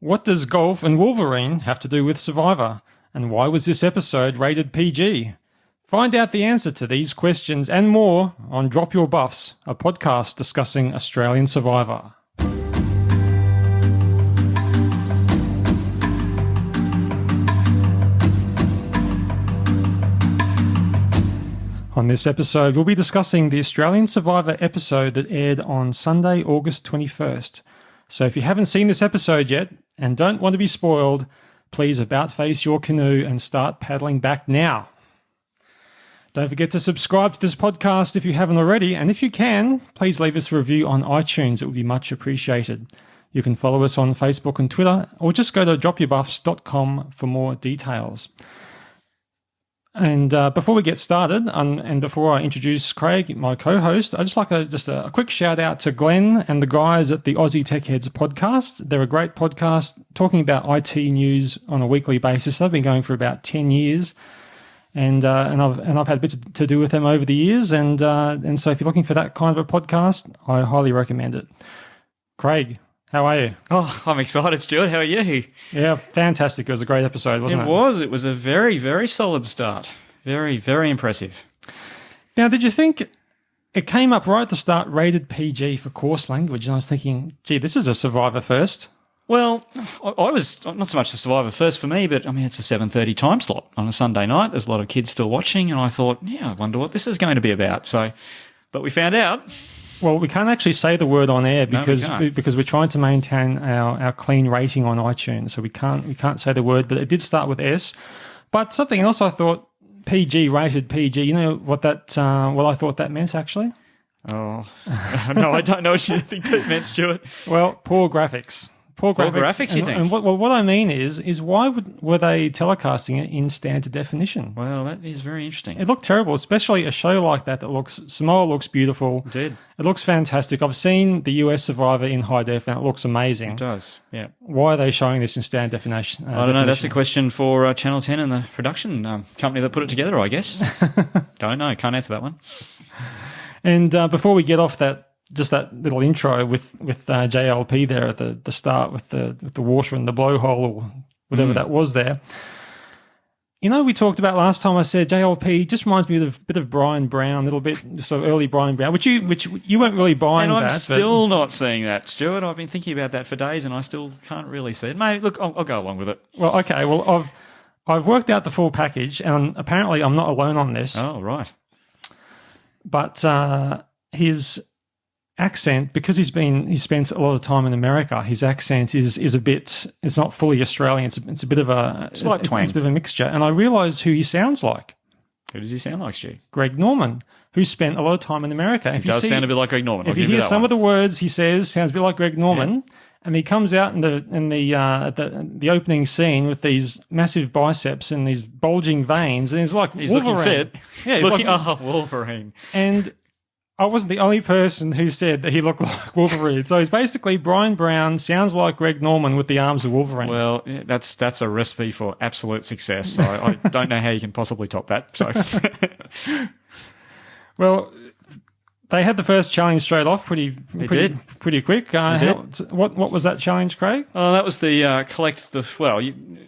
What does golf and Wolverine have to do with Survivor? And why was this episode rated PG? Find out the answer to these questions and more on Drop Your Buffs, a podcast discussing Australian Survivor. On this episode, we'll be discussing the Australian Survivor episode that aired on Sunday, August 21st. So if you haven't seen this episode yet and don't want to be spoiled, please about face your canoe and start paddling back now. Don't forget to subscribe to this podcast if you haven't already, and if you can, please leave us a review on iTunes. It would be much appreciated. You can follow us on Facebook and Twitter, or just go to dropyourbuffs.com for more details. And before we get started, and before I introduce Craig, my co-host, I'd just like a quick shout out to Glenn and the guys at the Aussie Tech Heads podcast. They're a great podcast talking about IT news on a weekly basis. They've been going for about 10 years, and I've had bits to do with them over the years. And so if you're looking for that kind of a podcast, I highly recommend it. Craig, how are you? Oh, I'm excited, Stuart. How are you? Yeah, fantastic. It was a great episode, wasn't it? It was a very, very solid start. Very, very impressive. Now, did you think it came up right at the start, rated PG for coarse language? And I was thinking, gee, this is a Survivor first. Well, I was not so much the Survivor first for me, but I mean, it's a 7:30 time slot on a Sunday night. There's a lot of kids still watching, and I thought, yeah, I wonder what this is going to be about. But we found out. Well, we can't actually say the word on air because we're trying to maintain our clean rating on iTunes, so we can't say the word. But it did start with S. But something else I thought, PG, rated PG. You know what I thought that meant actually? Oh no, I don't know what you think that meant, Stuart. Well, poor graphics. Poor graphics, you think? And what I mean is why were they telecasting it in standard definition? Well, that is very interesting. It looked terrible, especially a show like that Samoa looks beautiful. It did. It looks fantastic. I've seen the US Survivor in high def and it looks amazing. It does, yeah. Why are they showing this in standard definition? I don't know. That's a question for Channel 10 and the production company that put it together, I guess. Don't know. Can't answer that one. And before we get off just that little intro with JLP there at the start with the water and the blowhole or whatever that was there. You know, we talked about last time. I said JLP just reminds me of a bit of Brian Brown, a little bit sort of early Brian Brown, which you weren't really buying. And I'm still not seeing that, Stuart. I've been thinking about that for days, and I still can't really see it. Mate, look, I'll go along with it. Well, okay. Well, I've worked out the full package, and apparently I'm not alone on this. Oh, right. But his accent, because he spent a lot of time in America, his accent is a bit, it's not fully Australian. It's a bit of a, it's like twang. It's a bit of a mixture. And I realised who he sounds like. Who does he sound like, Stu? Greg Norman, who spent a lot of time in America. He does sound a bit like Greg Norman. If you hear some of the words he says, sounds a bit like Greg Norman. Yeah. And he comes out in the opening scene with these massive biceps and these bulging veins, and he's Wolverine. Looking fit. Yeah, he's Wolverine. And I wasn't the only person who said that he looked like Wolverine. So he's basically Brian Brown, sounds like Greg Norman with the arms of Wolverine. Well, that's a recipe for absolute success. So I don't know how you can possibly top that. So, well, they had the first challenge straight off pretty quick. What was that challenge, Craig? Oh, that was the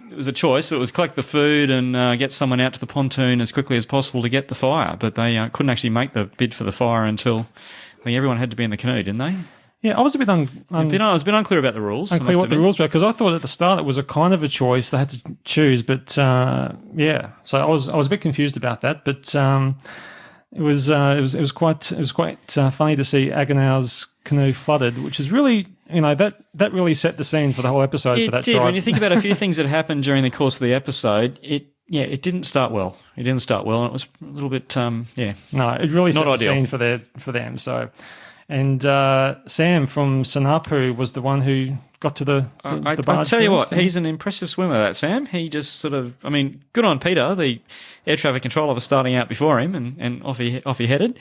it was a choice, but it was collect the food and get someone out to the pontoon as quickly as possible to get the fire. But they couldn't actually make the bid for the fire until I think everyone had to be in the canoe, didn't they? Yeah, I was a bit I was a bit unclear about the rules. Unclear what the rules were, because I thought at the start it was a kind of a choice they had to choose. But yeah, so I was a bit confused about that. But it was quite funny to see Agonau's canoe flooded, which is really, that really set the scene for the whole episode for that did. tribe. When you think about a few things that happened during the course of the episode, it didn't start well. It didn't start well, and it was a little bit No, it really set the scene for them. So, and Sam from Sanapu was the one who got to the barge. I tell you what, he's an impressive swimmer, that Sam. He just sort of, good on Peter, the air traffic control officer starting out before him, and off he headed.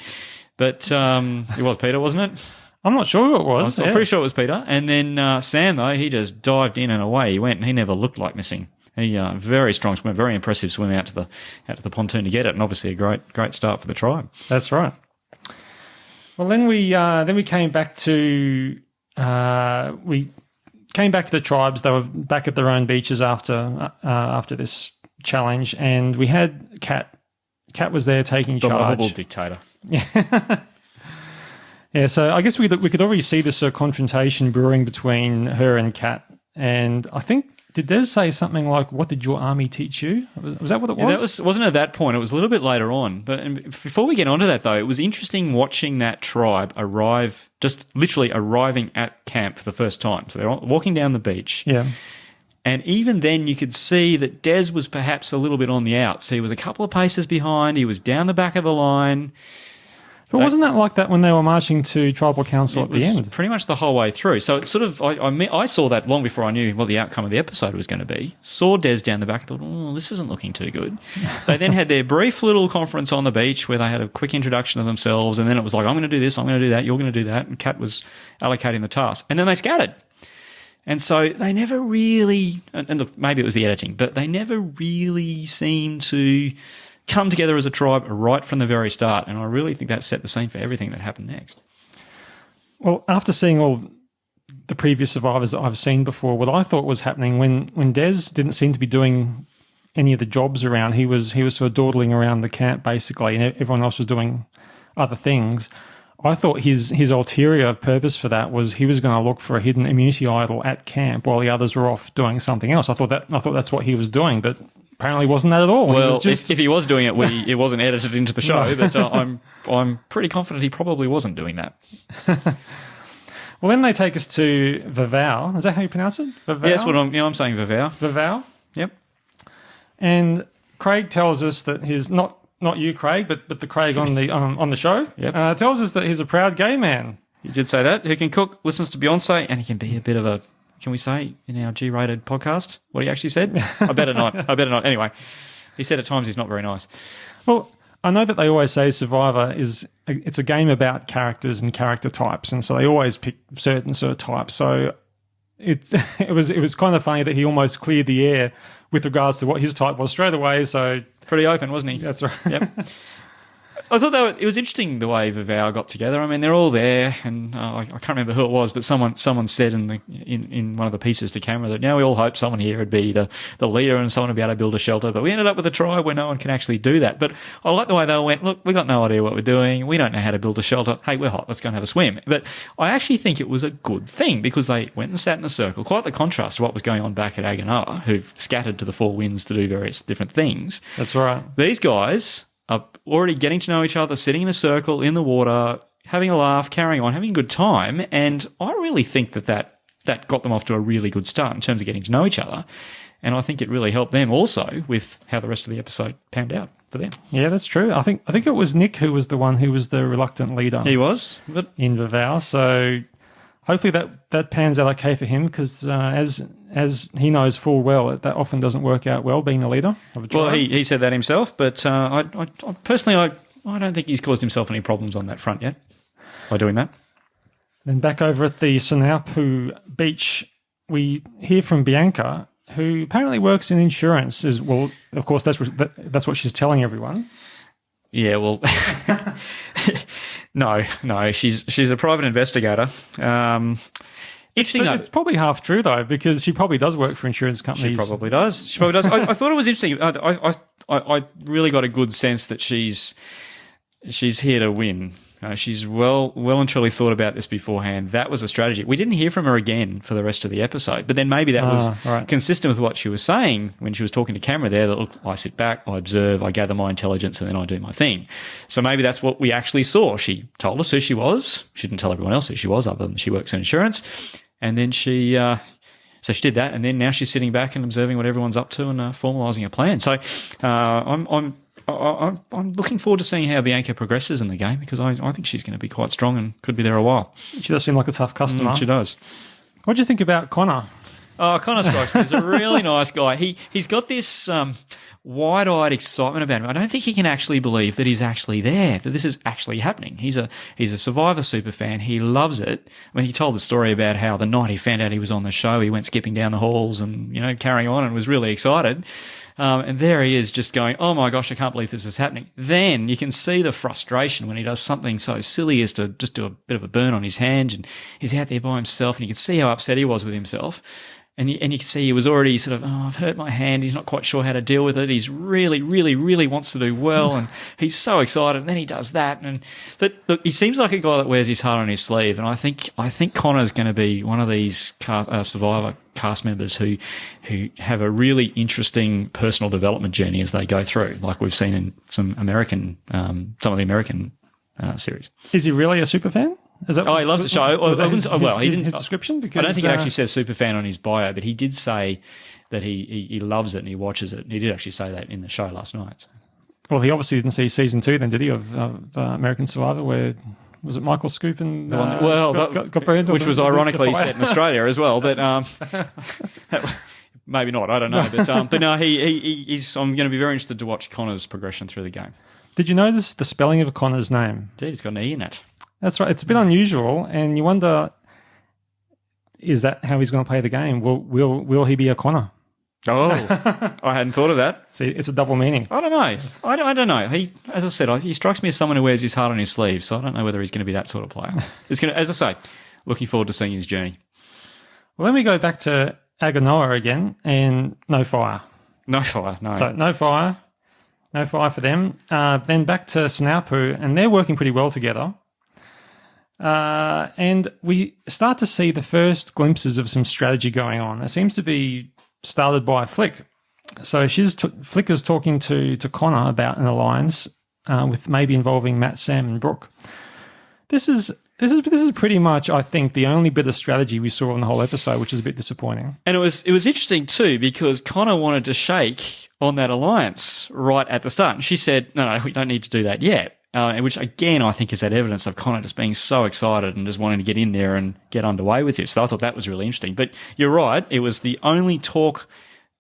But it was Peter, wasn't it? I'm not sure who it was. I'm pretty sure it was Peter. And then Sam, though, he just dived in and away he went, and he never looked like missing. He very strong swimmer, very impressive swim out to the pontoon to get it, and obviously a great start for the tribe. That's right. Well, then we came back to we came back to the tribes. They were back at their own beaches after this challenge, and we had Kat. Kat was there taking The charge. lovable dictator. Yeah, so I guess we could already see this sort of confrontation brewing between her and Kat. And I think, did Des say something like, "What did your army teach you?" Was that what it was? That wasn't at that point. It was a little bit later on. But before we get onto that, though, it was interesting watching that tribe arrive, just literally arriving at camp for the first time. So they're walking down the beach. Yeah. And even then, you could see that Des was perhaps a little bit on the outs. He was a couple of paces behind. He was down the back of the line. But wasn't that like that when they were marching to tribal council at the end? Pretty much the whole way through. So it's sort of, I saw that long before I knew what the outcome of the episode was going to be. Saw Des down the back and thought, oh, this isn't looking too good. They then had their brief little conference on the beach where they had a quick introduction of themselves, and then it was like, I'm going to do this, I'm going to do that, you're going to do that, and Kat was allocating the task. And then they scattered. And so they never really, and look, maybe it was the editing, but they never really seemed to come together as a tribe right from the very start. And I really think that set the scene for everything that happened next. Well, after seeing all the previous survivors that I've seen before, what I thought was happening when Des didn't seem to be doing any of the jobs around, he was sort of dawdling around the camp basically, and everyone else was doing other things. I thought his ulterior purpose for that was he was going to look for a hidden immunity idol at camp while the others were off doing something else. I thought that's what he was doing, but apparently wasn't that at all. Well, if he was doing it, it wasn't edited into the show, but I'm pretty confident he probably wasn't doing that. Well, then they take us to Vavau. Is that how you pronounce it? Vavau? Yeah, that's what I'm saying, Vavau. Vavau? Yep. And Craig tells us that he's not you, Craig, but the Craig on the show. Yep. Tells us that he's a proud gay man. He did say that. He can cook, listens to Beyonce, and he can be a bit of a, can we say in our G-rated podcast what he actually said? I better not. Anyway, he said at times he's not very nice. Well, I know that they always say Survivor it's a game about characters and character types, and so they always pick certain sort of types. So it was kind of funny that he almost cleared the air with regards to what his type was straight away. So pretty open, wasn't he? That's right. Yep. I thought it was interesting the way Vavau got together. I mean, they're all there, and I can't remember who it was, but someone said in one of the pieces to camera that now we all hope someone here would be the leader and someone would be able to build a shelter. But we ended up with a tribe where no one can actually do that. But I like the way they went, look, we got no idea what we're doing. We don't know how to build a shelter. Hey, we're hot. Let's go and have a swim. But I actually think it was a good thing because they went and sat in a circle. Quite the contrast to what was going on back at Aganoa, who've scattered to the four winds to do various different things. That's right. These guys are already getting to know each other, sitting in a circle in the water, having a laugh, carrying on, having a good time. And I really think that got them off to a really good start in terms of getting to know each other. And I think it really helped them also with how the rest of the episode panned out for them. Yeah, that's true. I think it was Nick who was the one who was the reluctant leader. He was. In Vavau. So hopefully that pans out okay for him because as he knows full well, that often doesn't work out well, being the leader of a tribe. Well, he said that himself, but I personally, I don't think he's caused himself any problems on that front yet by doing that. Then back over at the Sanaupu beach, we hear from Bianca, who apparently works in insurance. As well, of course, that's what she's telling everyone. Yeah, well, no, she's a private investigator. Interesting, though. It's probably half true, though, because she probably does work for insurance companies. She probably does. I thought it was interesting. I really got a good sense that she's here to win. She's well and truly thought about this beforehand. That was a strategy. We didn't hear from her again for the rest of the episode, but then maybe that was consistent with what she was saying when she was talking to camera there, that, look, I sit back, I observe, I gather my intelligence, and then I do my thing. So maybe that's what we actually saw. She told us who she was. She didn't tell everyone else who she was other than she works in insurance. And then she did that, and then now she's sitting back and observing what everyone's up to and formalising a plan. So I'm looking forward to seeing how Bianca progresses in the game because I think she's going to be quite strong and could be there a while. She does seem like a tough customer. She does. What do you think about Connor? Oh, Connor strikes me as a really nice guy. He's got this wide-eyed excitement about him. I don't think he can actually believe that he's actually there, that this is actually happening. He's a Survivor super fan. He loves it. When he told the story about how the night he found out he was on the show, he went skipping down the halls and carrying on and was really excited. And there he is just going, oh my gosh, I can't believe this is happening. Then you can see the frustration when he does something so silly as to just do a bit of a burn on his hand, and he's out there by himself, and you can see how upset he was with himself. And you can see he was already sort of, oh, I've hurt my hand. He's not quite sure how to deal with it. He's really, really, really wants to do well, and he's so excited. And then he does that. But look, he seems like a guy that wears his heart on his sleeve. And I think Connor's going to be one of these Survivor cast members who have a really interesting personal development journey as they go through, like we've seen in some of the American series. Is he really a super fan? He loves the show. His description? Because I don't think he actually says super fan on his bio, but he did say that he loves it and he watches it. He did actually say that in the show last night. So. Well, he obviously didn't see season 2 then, did he, of American Survivor, where was it Michael Scoop and got burned? Which was ironically set in Australia as well, but maybe not. I don't know, but no, he's. I'm going to be very interested to watch Connor's progression through the game. Did you notice the spelling of Connor's name? Dude, he's got an E in it. That's right. It's a bit unusual, and you wonder, is that how he's going to play the game? Will he be a Connor? Oh, I hadn't thought of that. See, it's a double meaning. I don't know. I don't know. As I said, he strikes me as someone who wears his heart on his sleeve, so I don't know whether he's going to be that sort of player. As I say, looking forward to seeing his journey. Well, then we go back to Aganoa again, and no fire. No fire, no. So no fire. No fire for them. Then back to Snaupu, and they're working pretty well together. And we start to see the first glimpses of some strategy going on. It seems to be started by Flick. So Flick is talking to Connor about an alliance with maybe involving Matt, Sam, and Brooke. This is pretty much, I think, the only bit of strategy we saw in the whole episode, which is a bit disappointing. And it was interesting too, because Connor wanted to shake on that alliance right at the start, and she said, "No, we don't need to do that yet." Which again, I think is that evidence of Connor just being so excited and just wanting to get in there and get underway with this. So I thought that was really interesting. But you're right; it was the only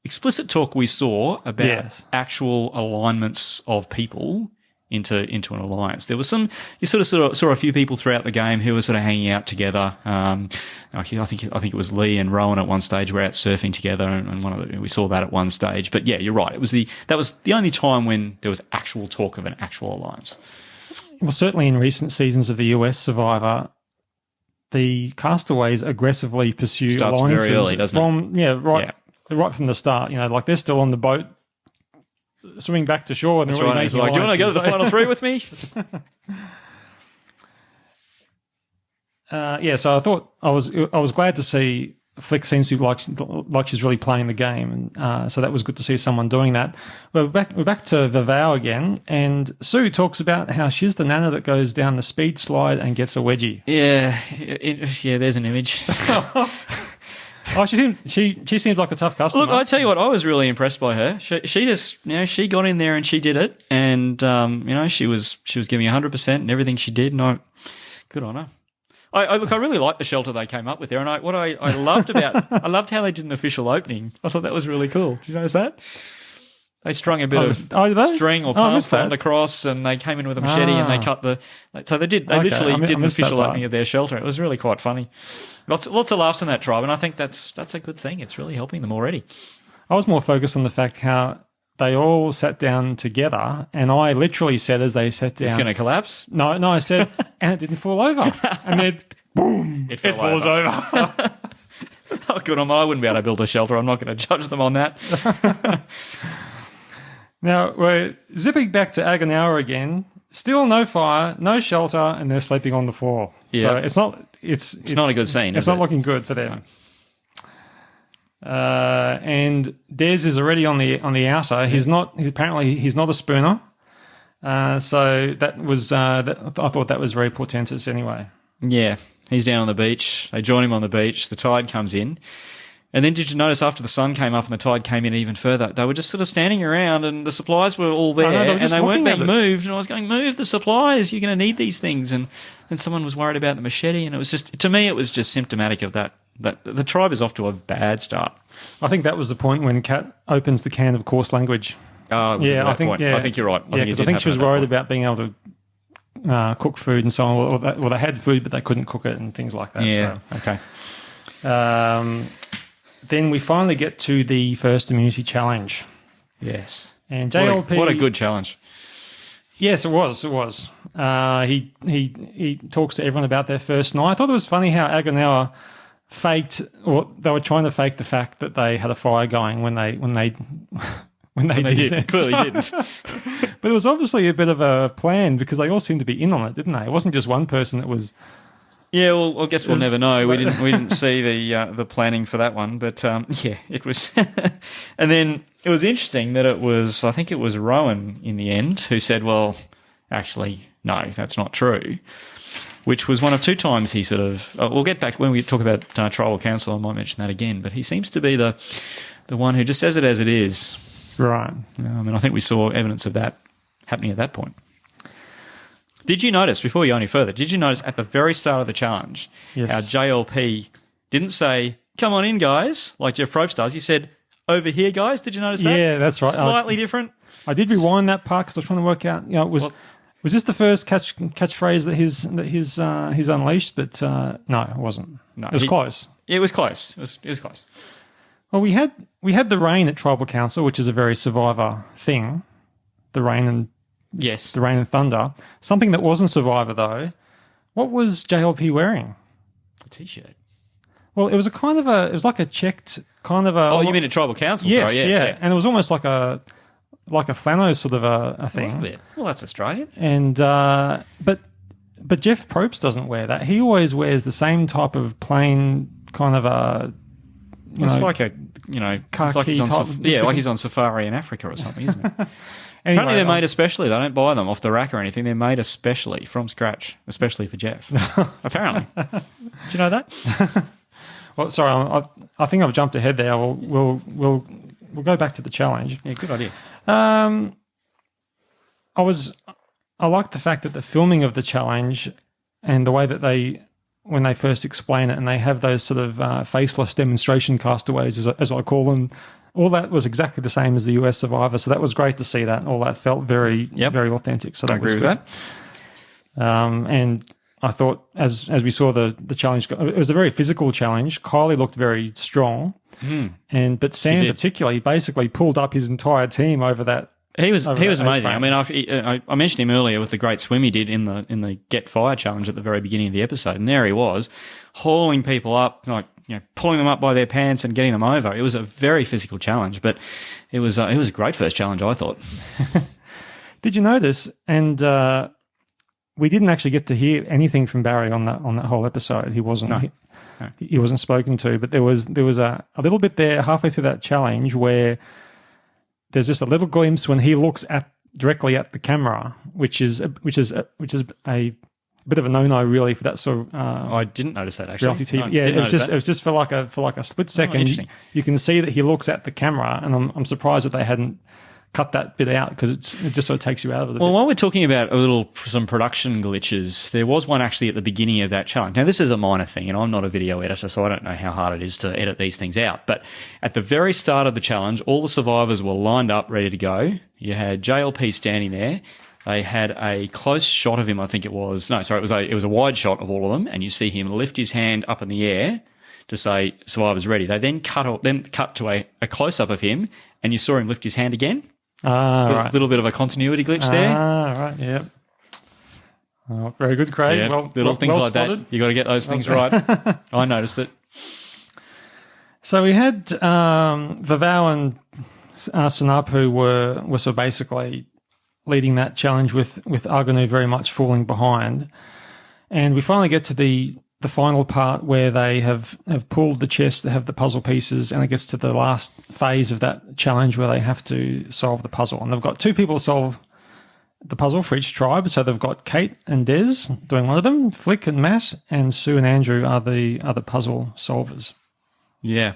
explicit talk we saw about actual alignments of people into an alliance. There was you sort of saw a few people throughout the game who were sort of hanging out together. I think it was Lee and Rowan at one stage were out surfing together, and we saw that at one stage. But yeah, you're right. That was the only time when there was actual talk of an actual alliance. Well, certainly in recent seasons of the US Survivor, the castaways aggressively pursue alliances very early, doesn't it? Right from the start. You know, like they're still on the boat, swimming back to shore, and that's they're right. making Like, do you want to go to the final three with me? So I thought I was glad to see Flick seems to be like she's really playing the game, and so that was good to see someone doing that. We're back to Vavau again, and Sue talks about how she's the nana that goes down the speed slide and gets a wedgie. Yeah, there's an image. Oh, she seems like a tough customer. Look, I tell you what, I was really impressed by her. She just, she got in there and she did it, and she was giving 100% and everything she did, and good on her. I really liked the shelter they came up with there, and I loved I loved how they did an official opening. I thought that was really cool. Did you notice that? They strung a bit of string or palm frond across, and they came in with a machete and they cut so they literally did an official opening of their shelter. It was really quite funny. Lots of laughs in that tribe, and I think that's a good thing. It's really helping them already. I was more focused on the fact how they all sat down together, and I literally said as they sat down, "It's going to collapse." No, I said, and it didn't fall over, and then boom, it falls over. Oh, good on them. I wouldn't be able to build a shelter. I'm not going to judge them on that. Now we're zipping back to Aganoa again. Still no fire, no shelter, and they're sleeping on the floor. Yeah. So it's not a good scene. It's not looking good for them. No. And Des is already on the outer. He's not a spooner. So that was I thought that was very portentous anyway. Yeah, he's down on the beach. They join him on the beach. The tide comes in. And then did you notice after the sun came up and the tide came in even further, they were just sort of standing around and the supplies were all there and they weren't being moved. And I was going, move the supplies. You're going to need these things. And then someone was worried about the machete. And it was just, to me, it was just symptomatic of that. But the tribe is off to a bad start. I think that was the point when Kat opens the can of coarse language. Oh, I think you're right. I think she was worried about being able to cook food and so on. Or they had food, but they couldn't cook it and things like that. Yeah, so. Okay. Then we finally get to the first immunity challenge. Yes. And JLP, what a good challenge. Yes, it was. It was. He talks to everyone about their first night. I thought it was funny how Agonauer faked, or they were trying to fake the fact that they had a fire going when they did it. Clearly didn't. But it was obviously a bit of a plan because they all seemed to be in on it, didn't they? It wasn't just one person that was. Yeah, well, I guess we'll never know. We didn't see the planning for that one, but yeah, it was. And then it was interesting that I think it was Rowan in the end who said, "Well, actually, no, that's not true." Which was one of two times he sort of. We'll get back when we talk about tribal council. I might mention that again, but he seems to be the one who just says it as it is. Right. And I think we saw evidence of that happening at that point. Did you notice, before we go any further, at the very start of the challenge, yes, how JLP didn't say, "Come on in, guys," like Jeff Probst does. He said, "Over here, guys." Did you notice that? Yeah, that's right. Slightly different. I did rewind that part because I was trying to work out, was this the first catchphrase that he's unleashed? But no, it wasn't. No, it was close. It was close. It was close. Well, we had the rain at Tribal Council, which is a very Survivor thing. The rain and thunder. Something that wasn't Survivor though. What was JLP wearing? A t-shirt. Well, it was like a checked kind of a. Oh, you mean at Tribal Council? Yes, sorry, yes, yeah. And it was almost like a flannel sort of a thing. Wasn't it? Well, that's Australian. And but Jeff Probst doesn't wear that. He always wears the same type of plain kind of a. Like a khaki type. Like he's on safari in Africa or something, isn't it? Anyway, apparently they're made especially. They don't buy them off the rack or anything. They're made especially from scratch, especially for Jeff. Apparently. Did you know that? Well, sorry, I think I've jumped ahead there. We'll go back to the challenge. Yeah, good idea. I liked the fact that the filming of the challenge and the way that when they first explain it and they have those sort of faceless demonstration castaways, as I call them, all that was exactly the same as the US Survivor. So that was great to see that. All that felt very, very authentic. So that I agree was with that. And I thought as we saw the challenge, it was a very physical challenge. Kylie looked very strong. But Sam particularly basically pulled up his entire team over that. He was amazing. I mean, I mentioned him earlier with the great swim he did in the Get Fire challenge at the very beginning of the episode, and there he was, hauling people up, pulling them up by their pants and getting them over. It was a very physical challenge, but it was a great first challenge, I thought. Did you notice? And we didn't actually get to hear anything from Barry on that whole episode. He wasn't. No. He wasn't spoken to, but there was a little bit there halfway through that challenge where there's just a little glimpse when he looks directly at the camera, which is a bit of a no-no really for that sort of. I didn't notice that actually. Reality TV. No, yeah, it was just for like a split second. You can see that he looks at the camera, and I'm surprised that they hadn't cut that bit out because it just sort of takes you out of it. Well, while we're talking about some production glitches, there was one actually at the beginning of that challenge. Now, this is a minor thing, and I'm not a video editor, so I don't know how hard it is to edit these things out. But at the very start of the challenge, all the survivors were lined up, ready to go. You had JLP standing there. They had a close shot of him, I think it was. No, sorry, it was a wide shot of all of them, and you see him lift his hand up in the air to say survivors ready. They then cut to a close-up of him, and you saw him lift his hand again. Right. Little bit of a continuity glitch there. Right, yeah. Oh, very good, Craig. Yeah, well things like spotted. that. You got to get those things right. I noticed it. So we had Vavau and Sanap who were so basically leading that challenge with Argonu very much falling behind, and we finally get to the final part where they have pulled the chest to have the puzzle pieces, and it gets to the last phase of that challenge where they have to solve the puzzle. And they've got two people to solve the puzzle for each tribe. So they've got Kate and Des doing one of them, Flick and Matt, and Sue and Andrew are the other puzzle solvers. Yeah.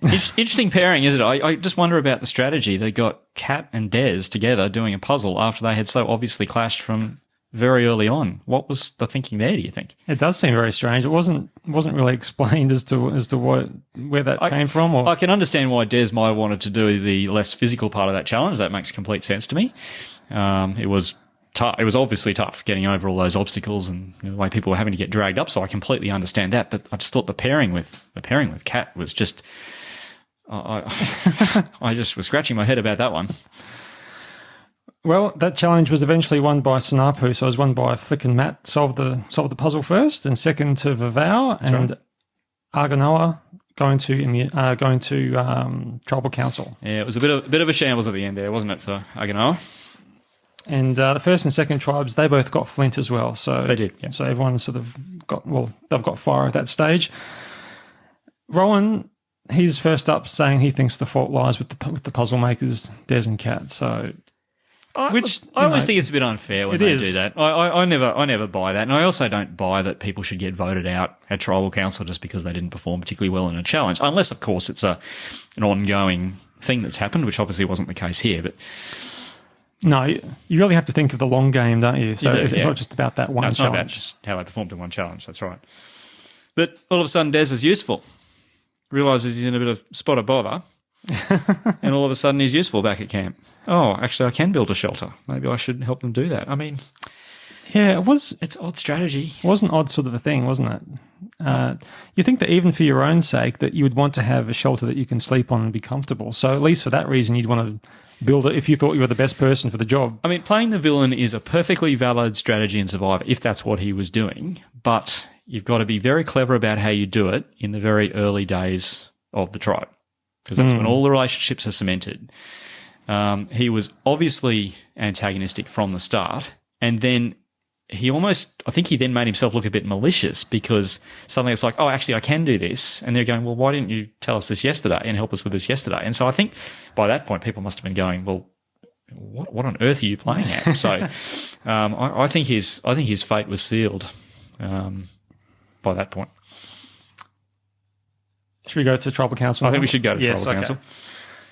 Interesting pairing, isn't it? I just wonder about the strategy. They got Kat and Des together doing a puzzle after they had so obviously clashed from very early on. What was the thinking there, do you think? It does seem very strange. It wasn't really explained as to where that came from. Or I can understand why Des might have wanted to do the less physical part of that challenge. That makes complete sense to me. It was tough. It was obviously tough getting over all those obstacles and the way people were having to get dragged up. So I completely understand that. But I just thought the pairing with Kat was just I just was scratching my head about that one. Well, that challenge was eventually won by Sanapu, so it was won by Flick and Matt, solved the puzzle first, and second to Vavau and Argonoa going to Tribal Council. Yeah, it was a bit of a shambles at the end there, wasn't it, for Argonoa? And the first and second tribes, they both got flint as well. So they did. Yeah. So everyone sort of they've got fire at that stage. Rowan, he's first up, saying he thinks the fault lies with the puzzle makers, Des and Kat. So. I always think it's a bit unfair when they do that. I never buy that, and I also don't buy that people should get voted out at Tribal Council just because they didn't perform particularly well in a challenge, unless, of course, it's an ongoing thing that's happened, which obviously wasn't the case here. But no, you really have to think of the long game, don't you? So it's not just about that one challenge. It's not about just how they performed in one challenge. That's right. But all of a sudden, Des is useful. Realises he's in a bit of spot of bother. And all of a sudden he's useful back at camp. Oh, actually I can build a shelter. Maybe I should help them do that. I mean, yeah, it's odd strategy. It was an odd sort of a thing, wasn't it? You think that even for your own sake that you would want to have a shelter that you can sleep on and be comfortable. So at least for that reason you'd want to build it if you thought you were the best person for the job. I mean, playing the villain is a perfectly valid strategy in Survivor if that's what he was doing, but you've got to be very clever about how you do it in the very early days of the tribe. Because that's when all the relationships are cemented. He was obviously antagonistic from the start, and then I think he then made himself look a bit malicious because suddenly it's like, oh, actually I can do this. And they're going, well, why didn't you tell us this yesterday and help us with this yesterday? And so I think by that point people must have been going, well, what on earth are you playing at? So I think his fate was sealed by that point. Should we go to Tribal Council? I think we should go to Tribal Council.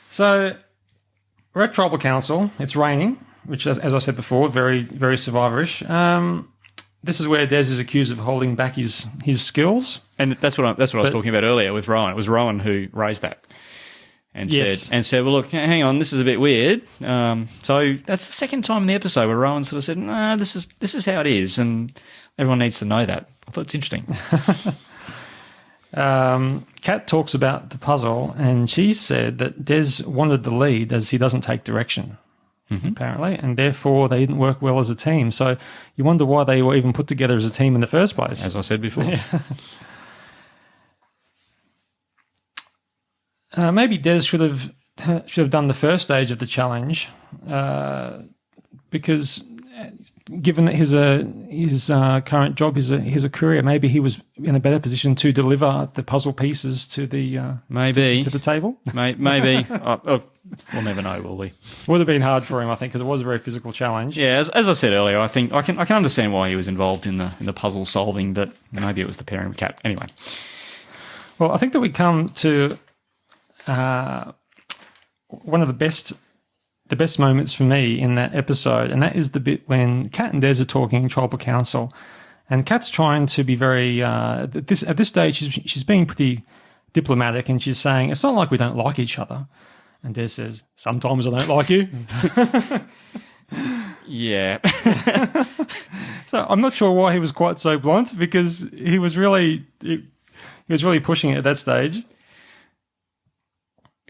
So we're at Tribal Council. It's raining, which, as I said before, very, very Survivor-ish. This is where Des is accused of holding back his skills. And that's what I was talking about earlier with Rowan. It was Rowan who raised that and said, well, look, hang on, this is a bit weird. So that's the second time in the episode where Rowan sort of said, no, this is how it is, and everyone needs to know that. I thought it's interesting. Kat talks about the puzzle, and she said that Des wanted the lead as he doesn't take direction, apparently, and therefore they didn't work well as a team. So you wonder why they were even put together as a team in the first place. As I said before. Maybe Des should have done the first stage of the challenge, because given that his current job is a courier, maybe he was in a better position to deliver the puzzle pieces to the to the table. Maybe we'll never know, will we? Would have been hard for him, I think, because it was a very physical challenge. Yeah, as I said earlier, I think I can understand why he was involved in the puzzle solving, but maybe it was the pairing with Kat. Anyway, well, I think that we come to one of the best moments for me in that episode, and that is the bit when Kat and Des are talking in Tribal Council, and Kat's trying to be very at this stage she's being pretty diplomatic, and she's saying it's not like we don't like each other, and Des says, sometimes I don't like you. Yeah. So I'm not sure why he was quite so blunt, because he was really pushing it at that stage.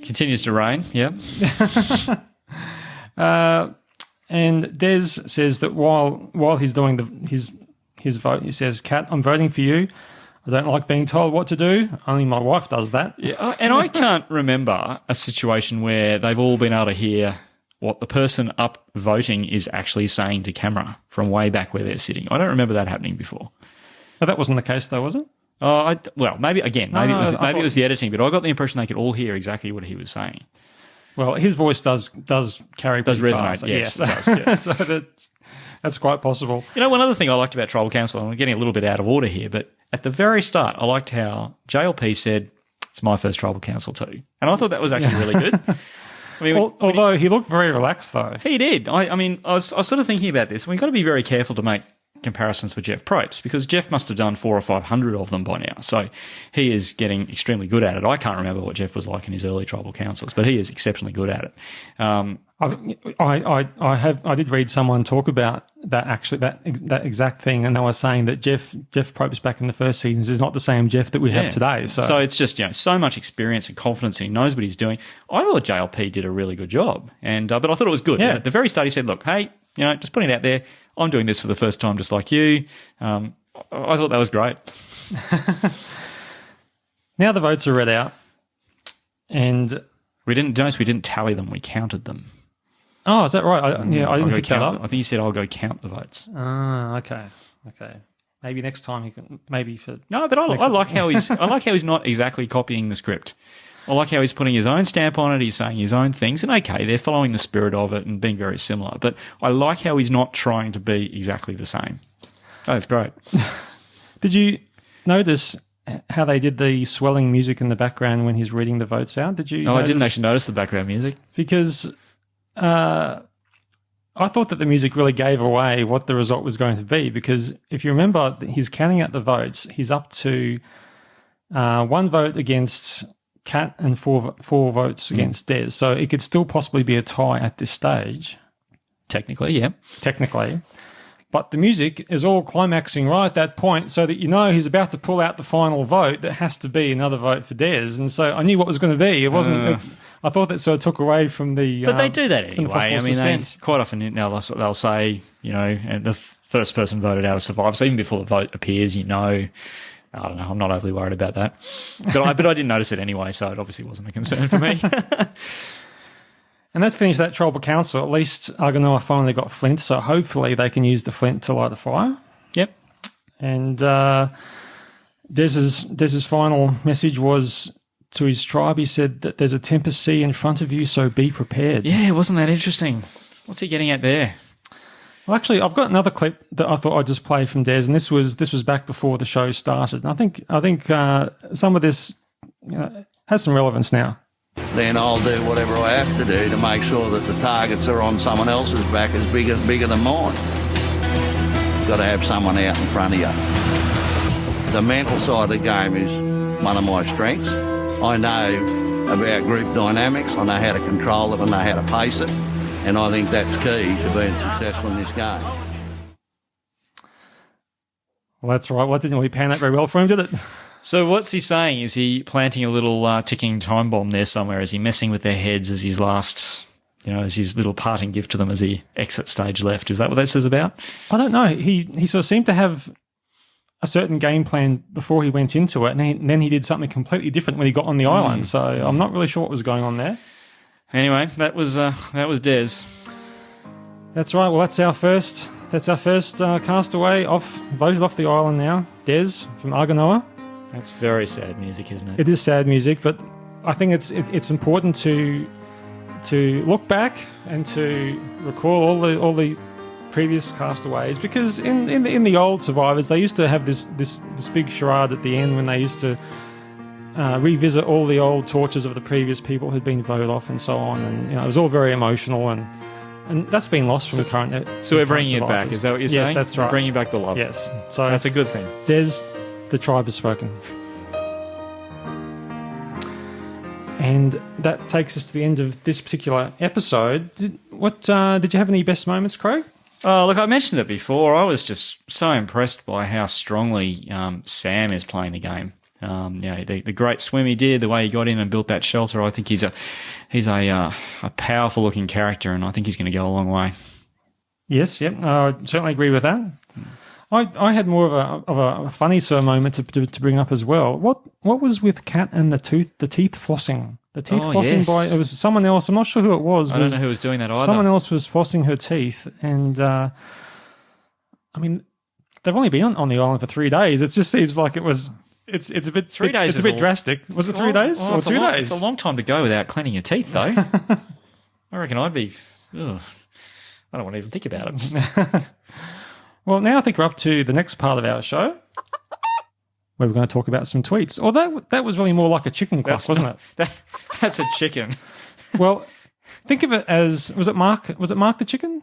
Continues to rain. Yeah. And Des says that while he's doing his vote, he says, Kat, I'm voting for you. I don't like being told what to do. Only my wife does that. Yeah, and I can't remember a situation where they've all been able to hear what the person up voting is actually saying to camera from way back where they're sitting. I don't remember that happening before. But that wasn't the case, though, was it? Maybe it was the editing, but I got the impression they could all hear exactly what he was saying. Well, his voice does carry pretty resonate. far, so yes, it does. Yeah. So that's quite possible. You know, one other thing I liked about Tribal Council, and I'm getting a little bit out of order here, but at the very start, I liked how JLP said, it's my first Tribal Council too. And I thought that was actually really good. I mean, although he looked very relaxed, though. He did. I mean, I was sort of thinking about this. We've got to be very careful to make comparisons with Jeff Probst, because Jeff must have done 400 or 500 of them by now. So he is getting extremely good at it. I can't remember what Jeff was like in his early tribal councils, but he is exceptionally good at it. I did read someone talk about that exact thing, and they were saying that Jeff Probst back in the first seasons is not the same Jeff that we have today. So it's just so much experience and confidence, and he knows what he's doing. I thought JLP did a really good job, and but I thought it was good. Yeah. At the very start, he said, "Look, hey, just putting it out there, I'm doing this for the first time, just like you." I thought that was great. Now the votes are read out, and we didn't tally them; we counted them. Oh, is that right? I didn't pick that up. I think you said I'll go count the votes. Ah, okay. Maybe next time he can. Maybe for no, but I like how he's not exactly copying the script. I like how he's putting his own stamp on it. He's saying his own things, and okay, they're following the spirit of it and being very similar. But I like how he's not trying to be exactly the same. Oh, that's great. Did you notice how they did the swelling music in the background when he's reading the votes out? Did you? No, I didn't actually notice the background music because. I thought that the music really gave away what the result was going to be, because if you remember, he's counting out the votes. He's up to 1 vote against Kat and 4 votes against Des. So it could still possibly be a tie at this stage. Technically, yeah. Technically. But the music is all climaxing right at that point, so that he's about to pull out the final vote that has to be another vote for Des. And so I knew what was going to be. It wasn't. I thought that sort of took away from the. But they do that anyway. I mean, quite often now they'll say, and the first person voted out of Survivor. So even before the vote appears, I don't know. I'm not overly worried about that. But I didn't notice it anyway, so it obviously wasn't a concern for me. And that finished that tribal council. At least Argonoa finally got Flint, so hopefully they can use the Flint to light the fire. Yep. And Des's final message was to his tribe. He said that there's a tempest sea in front of you, so be prepared. Yeah, wasn't that interesting? What's he getting at there? Well, actually, I've got another clip that I thought I'd just play from Des, and this was back before the show started. And I think some of this has some relevance now. Then I'll do whatever I have to do to make sure that the targets are on someone else's back is bigger than mine. You've got to have someone out in front of you. The mental side of the game is one of my strengths. I know about group dynamics. I know how to control it. I know how to pace it. And I think that's key to being successful in this game. Well, that's right. Well, that didn't really pan out very well for him, did it? So what's he saying? Is he planting a little ticking time bomb there somewhere? Is he messing with their heads as his last, as his little parting gift to them as he exits stage left? Is that what this is about? I don't know. He sort of seemed to have a certain game plan before he went into it, and then he did something completely different when he got on the island. So I'm not really sure what was going on there. Anyway, that was Des. That's right. Well, that's our first castaway voted off the island now. Des from Argonoa. That's very sad music, isn't it? It is sad music, but I think it's important to look back and to recall all the previous castaways, because in the old Survivors they used to have this big charade at the end when they used to revisit all the old tortures of the previous people who'd been voted off and so on, and it was all very emotional, and that's been lost from current. So we're bringing it back. Is that what you're saying? Yes, that's right. We're bringing back the love. Yes, so that's a good thing. Des, the tribe has spoken. And that takes us to the end of this particular episode. Did you have any best moments, Craig? Oh, look, I mentioned it before. I was just so impressed by how strongly Sam is playing the game. The great swim he did, the way he got in and built that shelter. I think he's a powerful looking character, and I think he's going to go a long way. Yes, yep, I certainly agree with that. I had more of a funny sort of moment to bring up as well. What was with Kat and the teeth flossing? The teeth flossing by it was someone else. I'm not sure who it was. I don't know who was doing that either. Someone else was flossing her teeth, and I mean, they've only been on the island for 3 days. It just seems like it was. It's a bit 3 days. It's a bit drastic. Was it 3 days or 2 days? It's a long time to go without cleaning your teeth, though. I reckon I'd be. I don't want to even think about it. Well, now I think we're up to the next part of our show, where we're going to talk about some tweets. Although that was really more like a chicken cluck, wasn't it? That's a chicken. Well, think of it as was it Mark the chicken?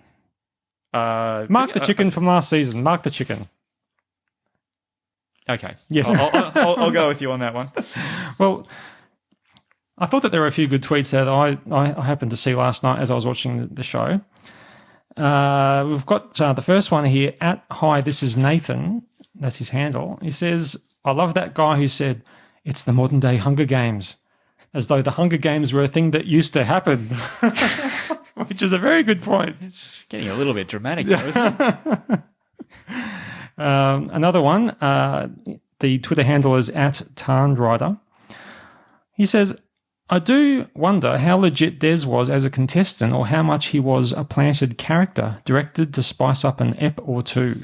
Mark the chicken from last season. Mark the chicken. Okay. Yes. I'll go with you on that one. Well, I thought that there were a few good tweets that I happened to see last night as I was watching the show. We've got the first one here, at Hi, this is Nathan. That's his handle. He says, I love that guy who said, it's the modern day Hunger Games, as though the Hunger Games were a thing that used to happen, which is a very good point. It's getting a little bit dramatic though, isn't it? Another one, the Twitter handle is at Tarnrider. He says, I do wonder how legit Des was as a contestant or how much he was a planted character directed to spice up an ep or two.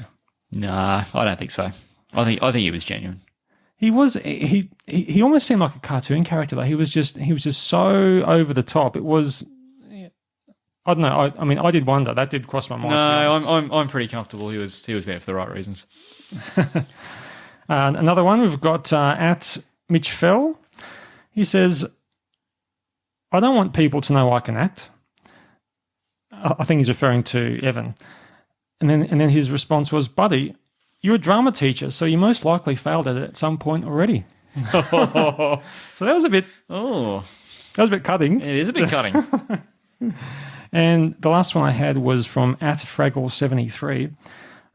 Nah, I don't think so. I think he was genuine. He was he almost seemed like a cartoon character. Like he was just so over the top. It was, I don't know. I mean, I did wonder. That did cross my mind. No, I'm pretty comfortable. He was there for the right reasons. Another one we've got at Mitch Fell. He says, I don't want people to know I can act. I think he's referring to Evan. And then his response was, buddy, you're a drama teacher, so you most likely failed at it at some point already. So that was a bit cutting. It is a bit cutting. And the last one I had was from at Fraggle73.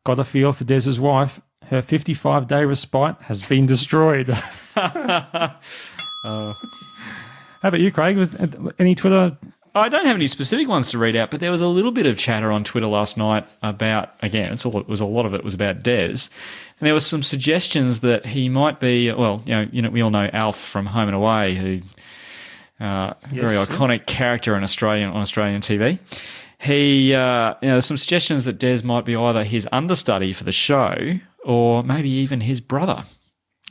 Got a feel for Des's wife. Her 55-day respite has been destroyed. How about you, Craig? Was any Twitter? I don't have any specific ones to read out, but there was a little bit of chatter on Twitter last night about, again, a lot of it was about Des, and there was some suggestions that he might be, well, we all know Alf from Home and Away, who very iconic character on Australian TV. He, there's some suggestions that Des might be either his understudy for the show or maybe even his brother.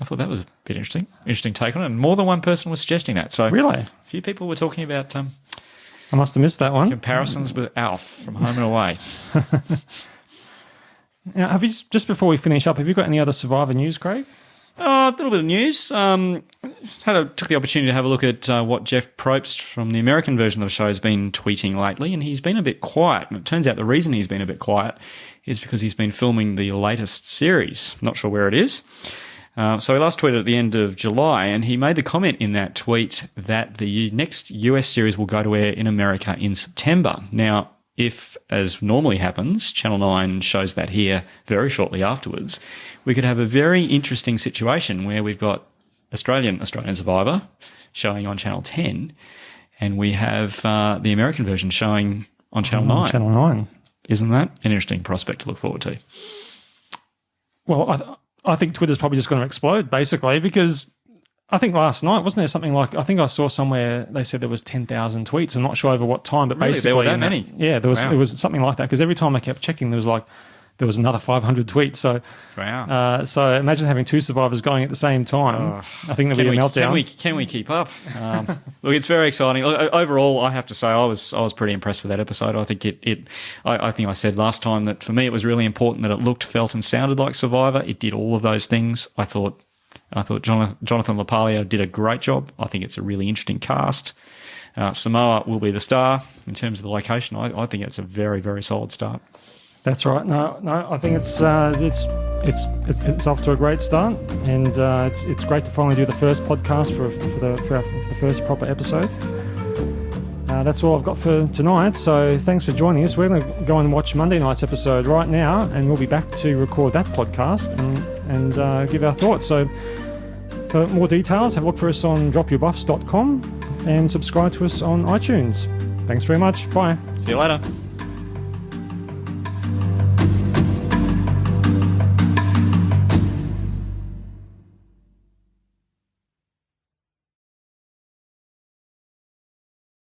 I thought that was a bit interesting take on it, and more than one person was suggesting that. So really, a few people were talking about. I must have missed that one. Comparisons with Alf from Home and Away. Now, have you, just before we finish up, have you got any other Survivor news, Craig? A little bit of news. Took the opportunity to have a look at what Jeff Probst from the American version of the show has been tweeting lately, and he's been a bit quiet. And it turns out the reason he's been a bit quiet is because he's been filming the latest series. Not sure where it is. So he last tweeted at the end of July, and he made the comment in that tweet that the next US series will go to air in America in September. Now, if, as normally happens, Channel 9 shows that here very shortly afterwards, we could have a very interesting situation where we've got Australian Survivor showing on Channel 10, and we have the American version showing on Channel 9. Channel 9. Isn't that an interesting prospect to look forward to? Well, I think Twitter's probably just going to explode, basically, because I think last night, wasn't there something like, I think I saw somewhere they said there was 10,000 tweets. I'm not sure over what time, but really? basically. There were that many? Yeah, there was. Wow. It was something like that, because every time I kept checking, there was another 500 tweets. So, wow. So imagine having two survivors going at the same time. I think there'll be a meltdown. Can we keep up? Look, it's very exciting. Overall, I have to say I was pretty impressed with that episode. I think I think I said last time that for me it was really important that it looked, felt, and sounded like Survivor. It did all of those things. I thought Jonathan LaPaglia did a great job. I think it's a really interesting cast. Samoa will be the star in terms of the location. I think it's a very, very solid start. That's right. No, I think it's off to a great start, and it's great to finally do the first podcast for the first proper episode. That's all I've got for tonight. So thanks for joining us. We're going to go and watch Monday night's episode right now, and we'll be back to record that podcast and give our thoughts. So for more details, have a look for us on dropyourbuffs.com and subscribe to us on iTunes. Thanks very much. Bye. See you later.